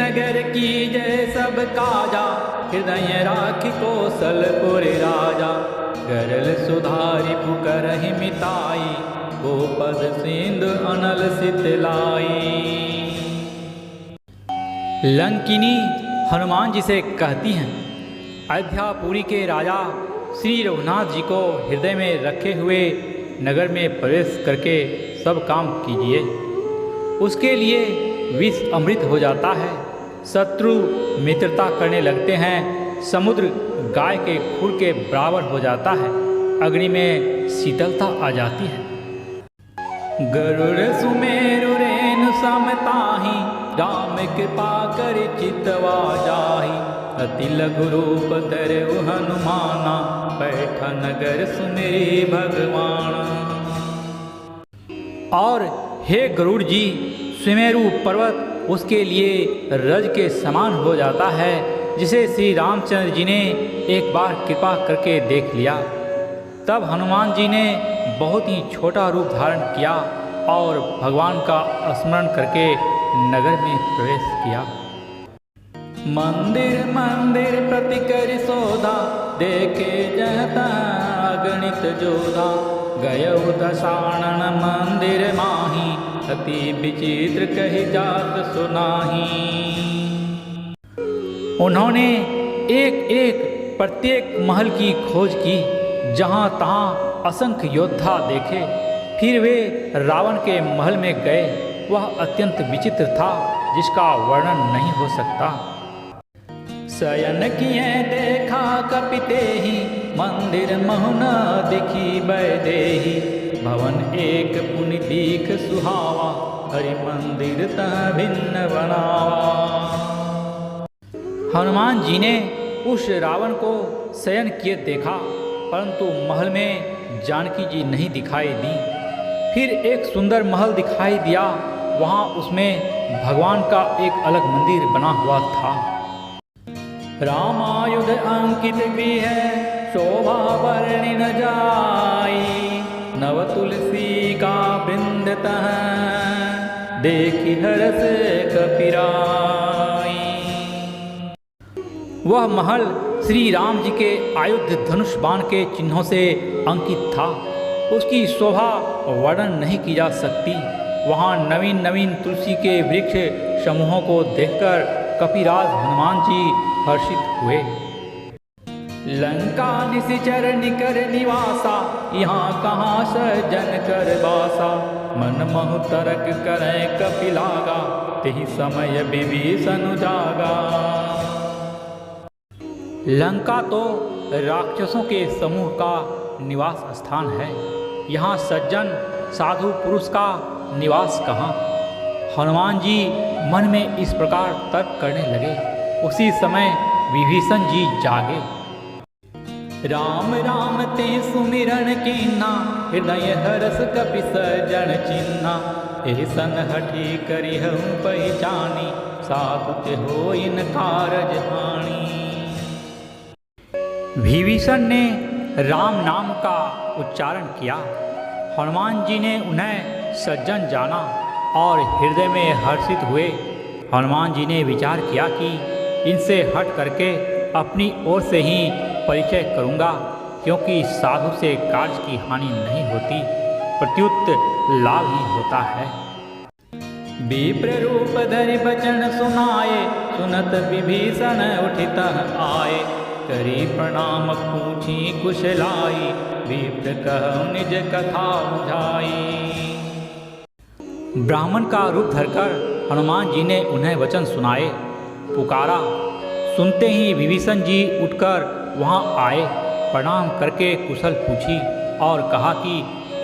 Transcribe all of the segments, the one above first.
नगर की जय सब काजा, हृदय राख कौशलपुर राजा। गरल सुधारि पुकरहि मिताई, गोपद सिंधु अनल सितलाई। लंकिनी हनुमान जी से कहती हैं, अयोध्यापुरी के राजा श्री रघुनाथ जी को हृदय में रखे हुए नगर में प्रवेश करके सब काम कीजिए। उसके लिए विष अमृत हो जाता है, शत्रु मित्रता करने लगते हैं, समुद्र गाय के खुर के बराबर हो जाता है, अग्नि में शीतलता आ जाती है। गरुड़ सुमेरु रेणु समताहि, राम कृपा कर चितवा जाहि। अति लघु रूप धरउ हनुमाना, बैठा नगर सुमेरि भगवान। और हे गरुड़ जी, सुमेरु पर्वत उसके लिए रज के समान हो जाता है, जिसे श्री रामचंद्र जी ने एक बार कृपा करके देख लिया। तब हनुमान जी ने बहुत ही छोटा रूप धारण किया और भगवान का स्मरण करके नगर में प्रवेश किया। मंदिर मंदिर प्रति कर सोधा, देखे जहता अगणित जोधा। गयउ दशानन मंदिर माही, अति विचित्र कही जात सुनाही। उन्होंने एक एक प्रत्येक महल की खोज की, जहाँ तहाँ असंख्य योद्धा देखे। फिर वे रावण के महल में गए। वह अत्यंत विचित्र था, जिसका वर्णन नहीं हो सकता। शयन किए देखा कपितेहि, मंदिर महुना दिखी बैदेहि। भवन एक पुनि दीख सुहावा, हरि मंदिर तह भिन्न बनावा। हनुमान जी ने उस रावण को शयन किए देखा, परंतु महल में जानकी जी नहीं दिखाई दी। फिर एक सुंदर महल दिखाई दिया, वहाँ उसमें भगवान का एक अलग मंदिर बना हुआ था। रामायुध अंकित गृह, शोभा वर्णि न जाई। नव तुलसी का वृंद तह, देखी हरस कपिराई। वह महल श्री राम जी के आयुध धनुष बाण के चिन्हों से अंकित था। उसकी शोभा वर्णन नहीं की जा सकती। वहाँ नवीन नवीन तुलसी के वृक्ष समूहों को देखकर कपिराज हनुमान जी हर्षित हुए। लंका निशिचर निकर निवासा, यहाँ कहाँ सजन कर बासा। मन महु तरक करें कपिलागा, तेहि समय विभीषण जागा। लंका तो राक्षसों के समूह का निवास स्थान है। यहाँ सज्जन साधु पुरुष का निवास कहाँ। हनुमान जी मन में इस प्रकार तर्क करने लगे। उसी समय विभीषण जी जागे। राम राम ते सुमिरन कीन्हा, हृदय हरस कपि सजन चिन्हा। एहि सन हठी करिहउँ पहिचानी, साधु ते होइन् कारज हानि। विभीषण ने राम नाम का उच्चारण किया। हनुमान जी ने उन्हें सज्जन जाना और हृदय में हर्षित हुए। हनुमान जी ने विचार किया कि इनसे हट करके अपनी ओर से ही परिचय करूँगा, क्योंकि साधु से कार्य की हानि नहीं होती, प्रत्युत लाभ ही होता है। विप्र रूप धरि बचन सुनाए, सुनत विभीषण उठित आए। करी प्रणाम पूछी कुशलाई, विप्र कहु निज कथा बुझाई। ब्राह्मण का रूप धरकर हनुमान जी ने उन्हें वचन सुनाए, पुकारा। सुनते ही विभीषण जी उठकर वहाँ आए, प्रणाम करके कुशल पूछी और कहा कि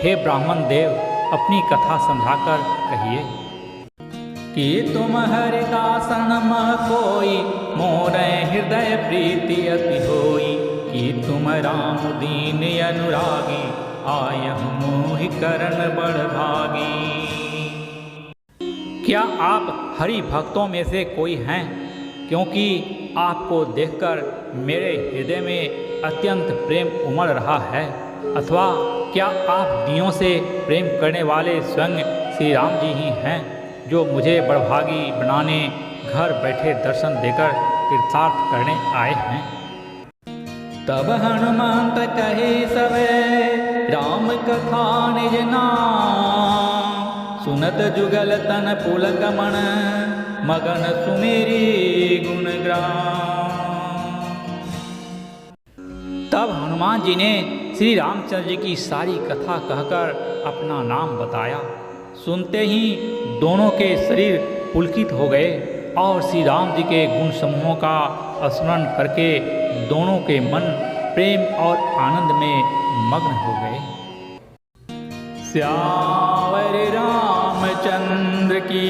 हे ब्राह्मण देव, अपनी कथा समझाकर कहिए। कि तुम हरिदासन मह कोई, मोरे हृदय प्रीति अति होई। कि तुम राम दीन अनुरागी, आयहु मोहि करण बड़ भागी। क्या आप हरि भक्तों में से कोई हैं? क्योंकि आपको देखकर मेरे हृदय में अत्यंत प्रेम उमड़ रहा है। अथवा क्या आप दियों से प्रेम करने वाले स्वयं श्री राम जी ही हैं, जो मुझे बड़भागी बनाने घर बैठे दर्शन देकर तीर्थार्थ करने आए हैं। तब हनुमंत कहे सबे राम कथा निज नाम, सुनत जुगल तन पुलक मन मगन सुमेरी गुणग्राम। तब हनुमान जी ने श्री रामचंद्र जी की सारी कथा कहकर अपना नाम बताया। सुनते ही दोनों के शरीर पुलकित हो गए और श्री राम जी के गुण समूहों का स्मरण करके दोनों के मन प्रेम और आनंद में मग्न हो गए। श्यावर रामचंद्र की